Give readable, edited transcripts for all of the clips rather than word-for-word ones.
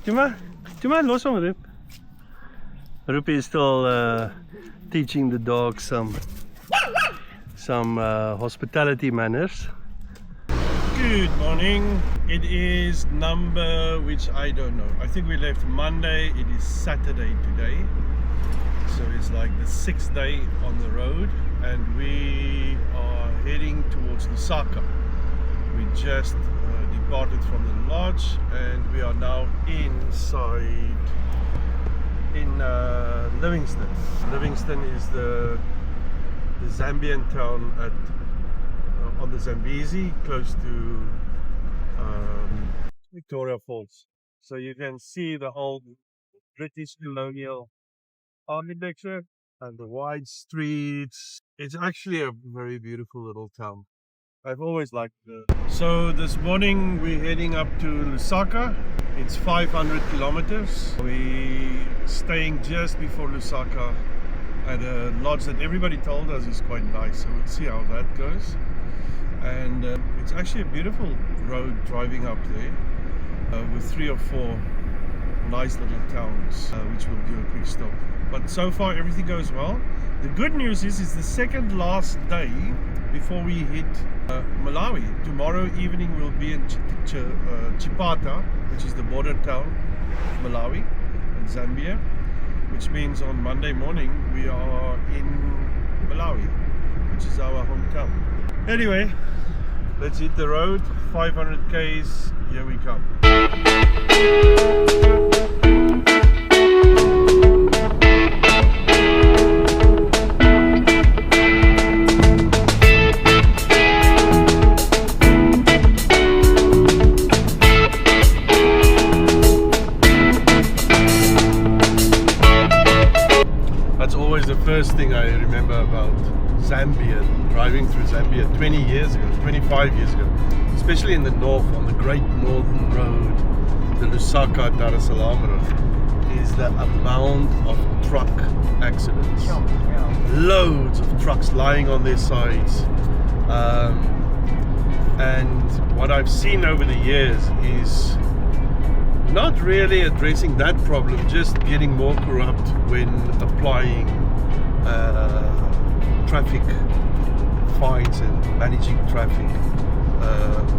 Choma, los hom, Rup. Rup is still teaching the dog some hospitality manners. Good morning. It is number, which I don't know. I think we left Monday. It is Saturday today. So it's like the 6th day on the road, and we are heading towards Lusaka. We just departed from the lodge, and we are now inside in Livingstone. Livingstone is the Zambian town on the Zambezi, close to Victoria Falls. So you can see the old British colonial architecture and the wide streets. It's actually a very beautiful little town. I've always liked it. So this morning we're heading up to Lusaka. It's 500 kilometers. We're staying just before Lusaka at a lodge that everybody told us is quite nice. So we'll see how that goes. And it's actually a beautiful road driving up there with 3 or 4 nice little towns, which we'll do a quick stop. But so far everything goes well. The good news is it's the second last day before we hit Malawi. Tomorrow evening we'll be in Chipata, which is the border town of Malawi and Zambia, which means on Monday morning we are in Malawi, which is our hometown. Anyway, let's hit the road. 500 k's, here we come. That's always the first thing I remember about Zambia, driving through Zambia 20 years ago, 25 years ago, especially in the north, on the Great Northern Road, the Lusaka Dar es Salaam Road, is the amount of truck accidents. Loads of trucks lying on their sides. And what I've seen over the years is not really addressing that problem, just getting more corrupt when applying traffic fines and managing traffic.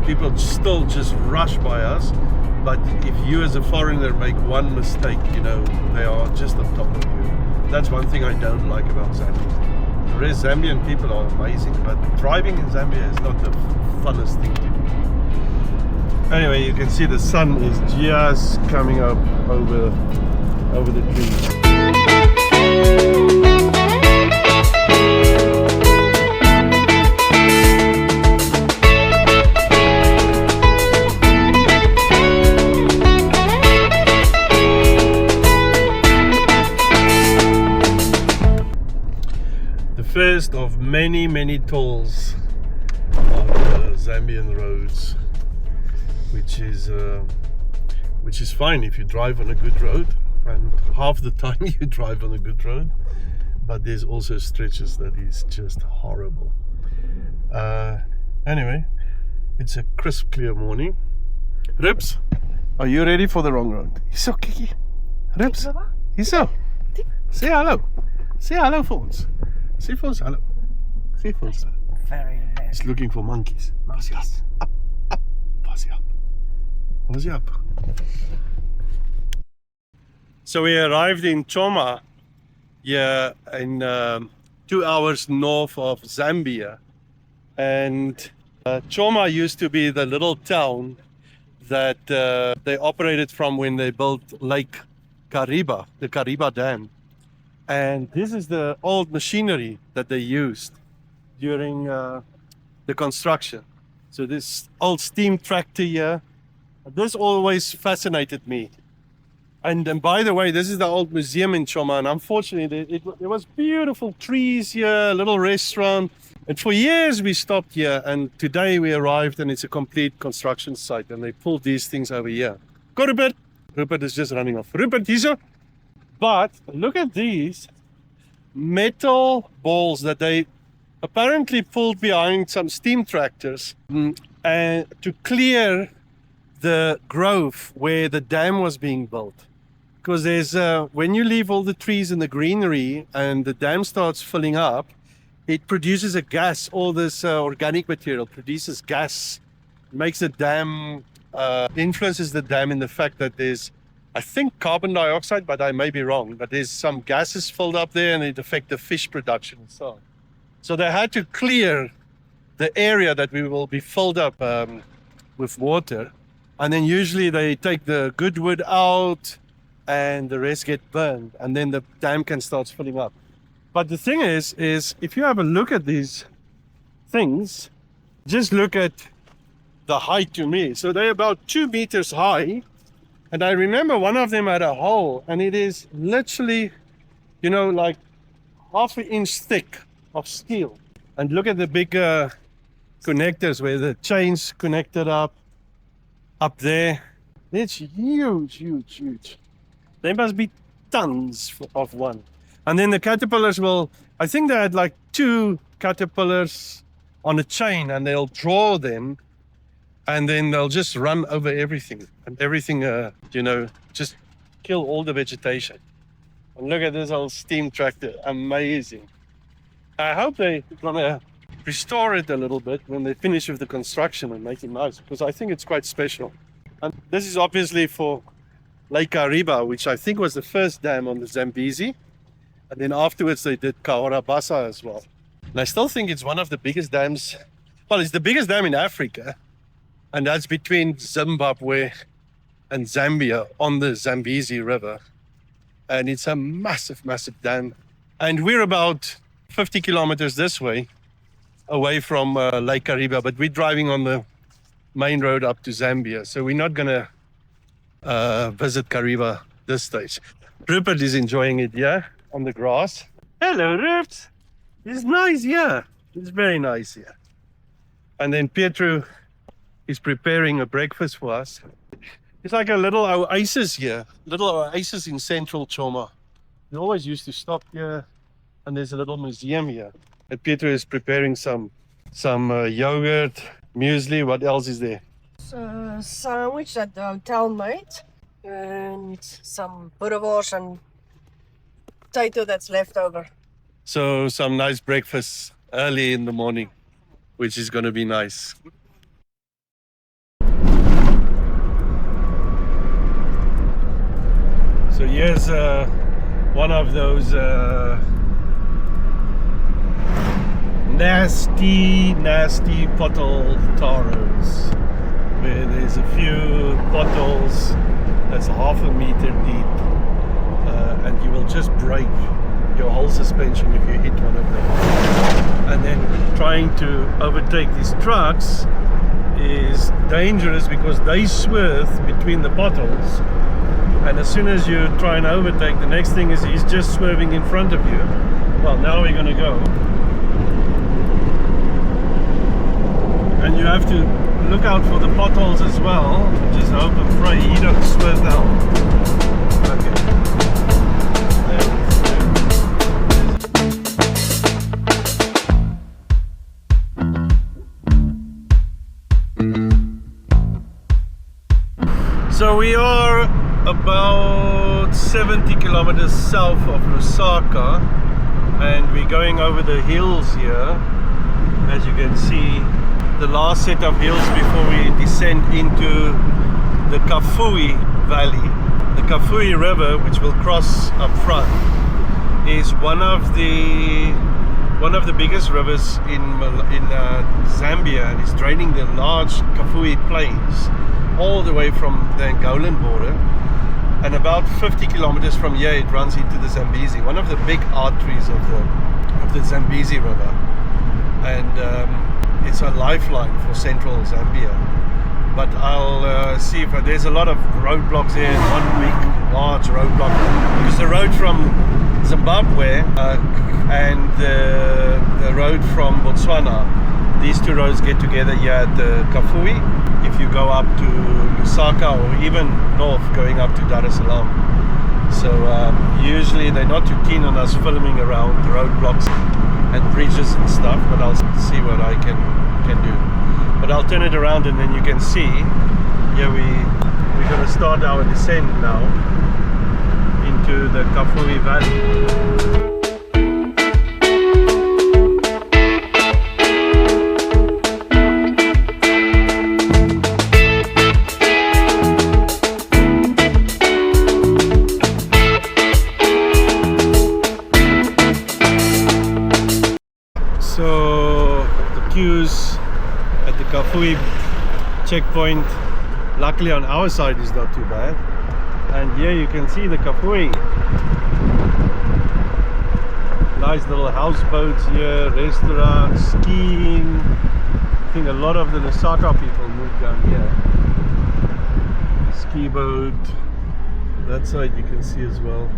People still just rush by us, but if you as a foreigner make one mistake, you know, they are just on top of you. That's one thing I don't like about Zambia. The rest Zambian people are amazing, but driving in Zambia is not the funnest thing to do. Anyway, you can see the sun is just coming up over the trees. First of many tolls on the Zambian roads, which is fine if you drive on a good road, and half the time you drive on a good road, but there's also stretches that is just horrible. Anyway, it's a crisp, clear morning. Rips, are you ready for the wrong road? Hierso, kykie. Rips, hierso. Say hello. Say hello for ons. Say for us, hello. Say for us. Very He's looking for monkeys. monkeys. Up. Fuzzy up. Fuzzy up. So we arrived in Choma, here in 2 hours north of Zambia. And Choma used to be the little town that they operated from when they built Lake Kariba, the Kariba Dam. And this is the old machinery that they used during the construction. So this old steam tractor here, this always fascinated me. And by the way, this is the old museum in Choma, and unfortunately there was beautiful trees here, a little restaurant. And for years we stopped here, and today we arrived and it's a complete construction site, and they pulled these things over here. Go Rupert! Rupert is just running off. Rupert, hierso! But look at these metal balls that they apparently pulled behind some steam tractors and to clear the grove where the dam was being built. Because there's when you leave all the trees and the greenery and the dam starts filling up, it produces a gas. All this organic material produces gas, makes the dam, influences the dam in the fact that there's, I think, carbon dioxide, but I may be wrong, but there's some gases filled up there and it affects the fish production and so on. So they had to clear the area that we will be filled up with water. And then usually they take the good wood out and the rest get burned, and then the dam can start filling up. But the thing is if you have a look at these things, just look at the height to me. So they're about 2 meters high, and I remember one of them had a hole, and it is literally, you know, like half an inch thick of steel. And look at the big connectors where the chains connected up there. It's huge. There must be tons of one. And then the caterpillars will, I think they had like 2 caterpillars on a chain, and they'll draw them, and then they'll just run over everything, and everything, you know, just kill all the vegetation. And look at this old steam tractor, amazing. I hope they're gonna restore it a little bit when they finish with the construction and make it nice, because I think it's quite special. And this is obviously for Lake Kariba, which I think was the first dam on the Zambezi. And then afterwards they did Kaorabasa as well. And I still think it's one of the biggest dams. Well, it's the biggest dam in Africa. And that's between Zimbabwe and Zambia on the Zambezi River. And it's a massive dam. And we're about 50 kilometers this way, away from Lake Kariba, but we're driving on the main road up to Zambia. So we're not gonna visit Kariba this stage. Rupert is enjoying it, yeah, on the grass. Hello, Rupert. It's nice, yeah. It's very nice, yeah. And then Pietro is preparing a breakfast for us. It's like a little oasis here, little oasis in central Choma. We always used to stop here, and there's a little museum here. And Pietro is preparing some yogurt, muesli. What else is there? Sandwich that the hotel made, and some boerewors and potato that's left over. So some nice breakfast early in the morning, which is going to be nice. So here's one of those nasty pothole tar roads, where there's a few potholes that's 1/2 meter deep, and you will just break your whole suspension if you hit one of them. And then trying to overtake these trucks is dangerous because they swerve between the potholes, and as soon as you try and overtake, the next thing is he's just swerving in front of you. Well, now we're going to go, and you have to look out for the potholes as well. Just hope and pray you don't swerve down. Okay. So we are about 70 kilometers south of Lusaka, and we're going over the hills here. As you can see, the last set of hills before we descend into the Kafue Valley. The Kafue River, which we'll cross up front, is one of the biggest rivers in Zambia, and it's draining the large Kafue plains all the way from the Angolan border, and about 50 kilometers from here it runs into the Zambezi, one of the big arteries of the Zambezi River, and it's a lifeline for central Zambia. But I'll see if there's a lot of roadblocks here. One big large roadblock, because the road from Zimbabwe and the road from Botswana, these two roads get together here at the Kafue. If you go up to Lusaka, or even north going up to Dar es Salaam. So usually they're not too keen on us filming around the roadblocks and bridges and stuff, but I'll see what I can do. But I'll turn it around, and then you can see yeah, we're going to start our descent now into the Kafue Valley. So the queues at the Kafue checkpoint, luckily on our side, is not too bad. And here you can see the Kafue. Nice little houseboats here, restaurants, skiing. I think a lot of the Lusaka people moved down here. Ski boat. That side you can see as well.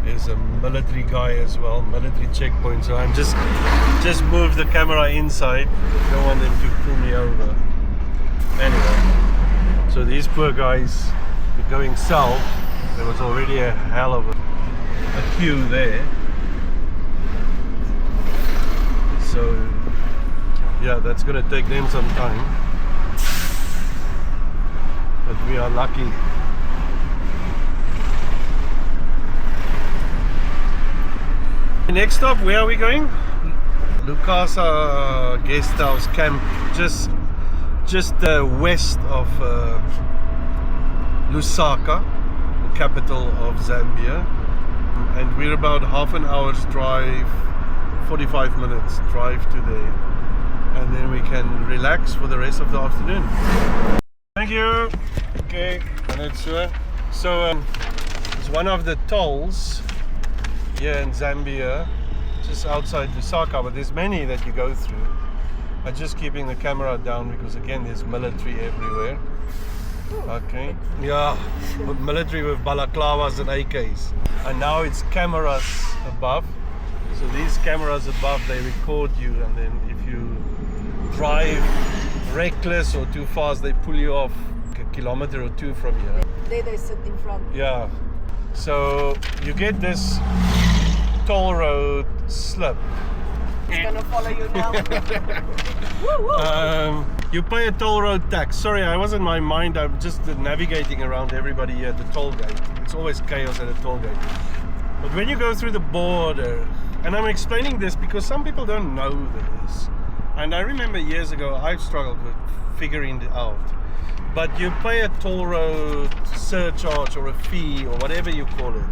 There's a military guy as well, military checkpoint. So I'm just move the camera inside. Don't want them to pull me over. Anyway, so these poor guys are going south. There was already a hell of a queue there. So yeah, that's gonna take them some time. But we are lucky. Next stop, where are we going? Lukasa guest house camp, just west of Lusaka, the capital of Zambia, and we're about half an hour's drive, 45 minutes drive to there, and then we can relax for the rest of the afternoon. Thank you. Okay, so it's one of the tolls here in Zambia, just outside Lusaka, but there's many that you go through. I'm just keeping the camera down because again there's military everywhere. Okay, yeah, but military with balaclavas and AKs. And now it's cameras above. So these cameras above, they record you, and then if you drive reckless or too fast, they pull you off a kilometer or two from here. There they sit in front. Yeah. So you get this toll road slip. It's gonna follow you now. You pay a toll road tax. Sorry, I was in my mind. I'm just navigating around everybody here at the toll gate. It's always chaos at a toll gate. But when you go through the border, and I'm explaining this because some people don't know this, and I remember years ago I struggled with figuring it out. But you pay a toll road surcharge or a fee or whatever you call it,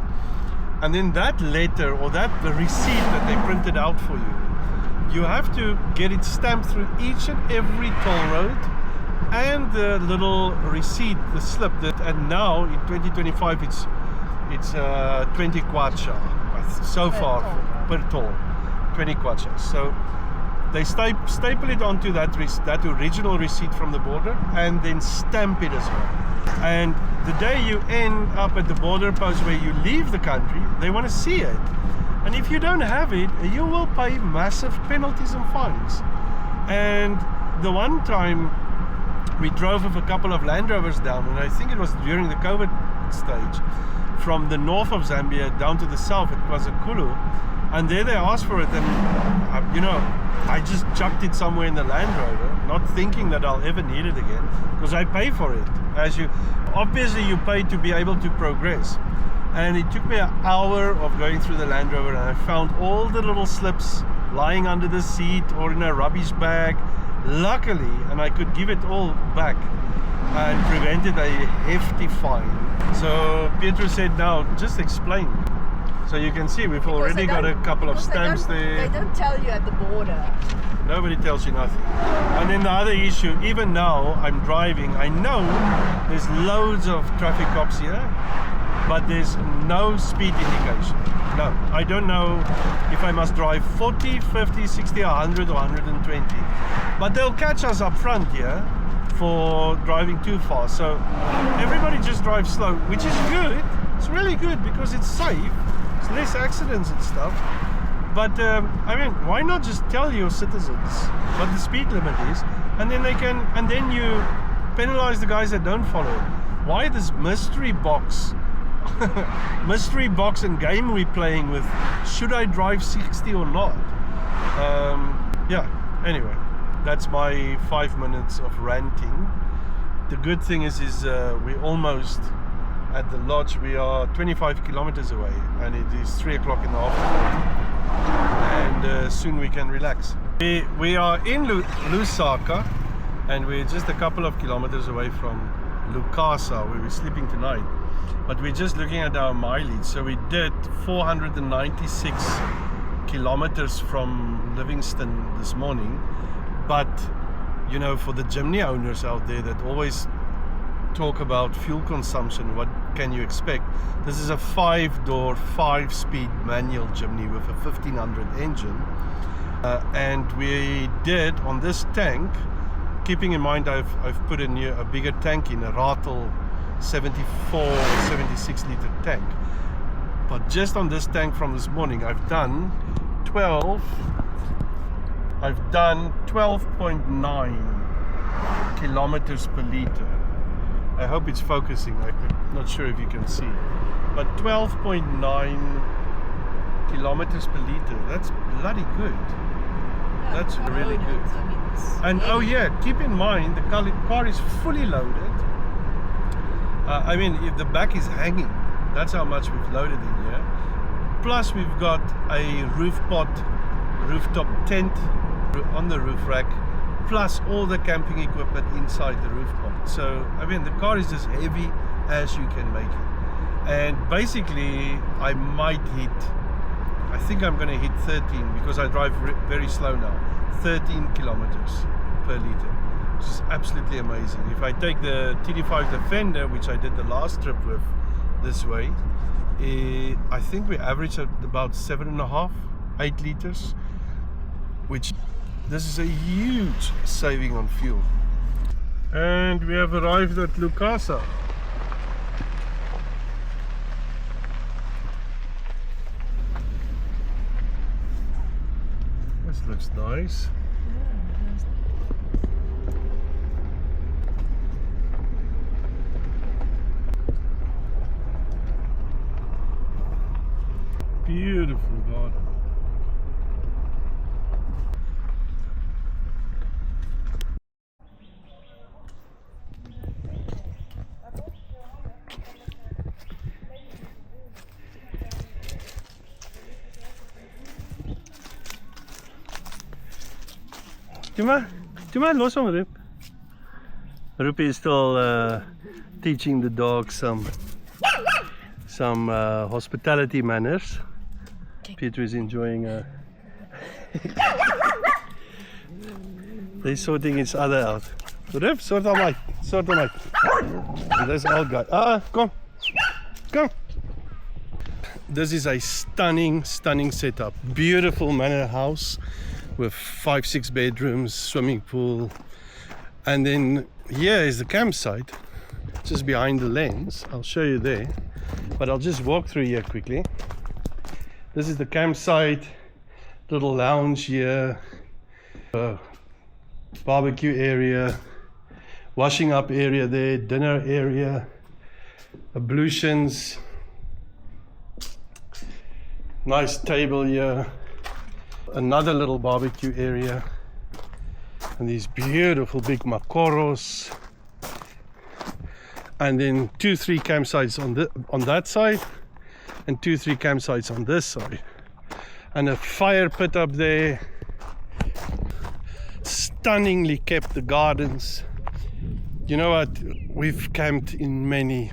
and then that letter or the receipt that they printed out for you, you have to get it stamped through each and every toll road, and the little receipt, the slip. And now in 2025 it's 20 kwacha so far per toll, 20 kwacha. So they staple it onto that original receipt from the border and then stamp it as well. And the day you end up at the border post where you leave the country, they want to see it. And if you don't have it, you will pay massive penalties and fines. And the one time we drove with a couple of Land Rovers down, and I think it was during the COVID stage, from the north of Zambia down to the south at Kwazulu, and there they asked for it, and I just chucked it somewhere in the Land Rover, not thinking that I'll ever need it again, because I pay for it. Obviously you pay to be able to progress. And it took me an hour of going through the Land Rover, and I found all the little slips lying under the seat or in a rubbish bag. Luckily, and I could give it all back and prevented a hefty fine. So Pietro said, now just explain. So you can see we've already got a couple of stamps there. They don't tell you at the border. Nobody tells you nothing. And then the other issue, even now I'm driving, I know there's loads of traffic cops here, but there's no speed indication. No, I don't know if I must drive 40, 50, 60, 100 or 120. But they'll catch us up front here for driving too fast. So everybody just drives slow, which is good. It's really good because it's safe. It's less accidents and stuff. But I mean, why not just tell your citizens what the speed limit is, and then you penalize the guys that don't follow it? Why this mystery box mystery box and game we're playing with. Should I drive 60 or not? Yeah, anyway, that's my 5 minutes of ranting. The good thing is we're almost at the lodge. We are 25 kilometers away and it is 3 o'clock in the afternoon, and soon we can relax. We are in Lusaka, and we're just a couple of kilometers away from Lukasa, where we're sleeping tonight. But we're just looking at our mileage. So we did 496 kilometers from Livingstone this morning. But you know, for the Jimny owners out there that always talk about fuel consumption, what can you expect? This is a 5-door, 5-speed manual Jimny with a 1500 engine, and we did on this tank, keeping in mind I've put in here a bigger tank in, a Ratel 74 or 76 liter tank, but just on this tank from this morning I've done 12.9 kilometers per liter. I hope it's focusing. I'm not sure if you can see, but 12.9 kilometers per liter. That's bloody good. That's really good. And oh yeah, keep in mind the car is fully loaded. I mean, if the back is hanging, that's how much we've loaded in here. Plus we've got a rooftop tent on the roof rack, plus all the camping equipment inside the roof pod. So I mean, the car is as heavy as you can make it. And basically I think I'm going to hit 13, because I drive very slow now, 13 kilometers per liter, which is absolutely amazing. If I take the TD5 Defender, which I did the last trip with this way, I think we average at about 7.5, 8 liters, which this is a huge saving on fuel. And we have arrived at Lukasa. This looks nice. Beautiful garden. Choma, los hom, Rup. Rupert is still teaching the dog some hospitality manners. Peter is enjoying they're sorting each other out. Rup, sort them out. This old guy. Come. This is a stunning setup. Beautiful manor house with 5-6 bedrooms, swimming pool, and then here is the campsite just behind the lens. I'll show you there, but I'll just walk through here quickly. This is the campsite, little lounge here, barbecue area, washing up area there, dinner area, ablutions, nice table here, another little barbecue area, and these beautiful big makoros, and then 2-3 campsites on that side, and 2-3 campsites on this side, and a fire pit up there. Stunningly kept, the gardens. You know what, we've camped in many,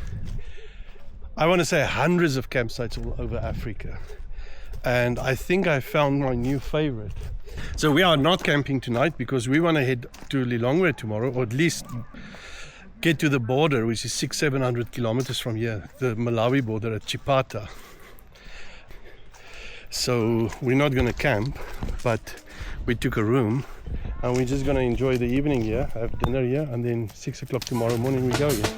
I want to say hundreds of campsites all over Africa, and I think I found my new favorite. So we are not camping tonight because we want to head to Lilongwe tomorrow, or at least get to the border, which is 600-700 kilometers from here, the Malawi border at Chipata. So we're not going to camp, but we took a room and we're just going to enjoy the evening here, have dinner here, and then 6 o'clock tomorrow morning we go again.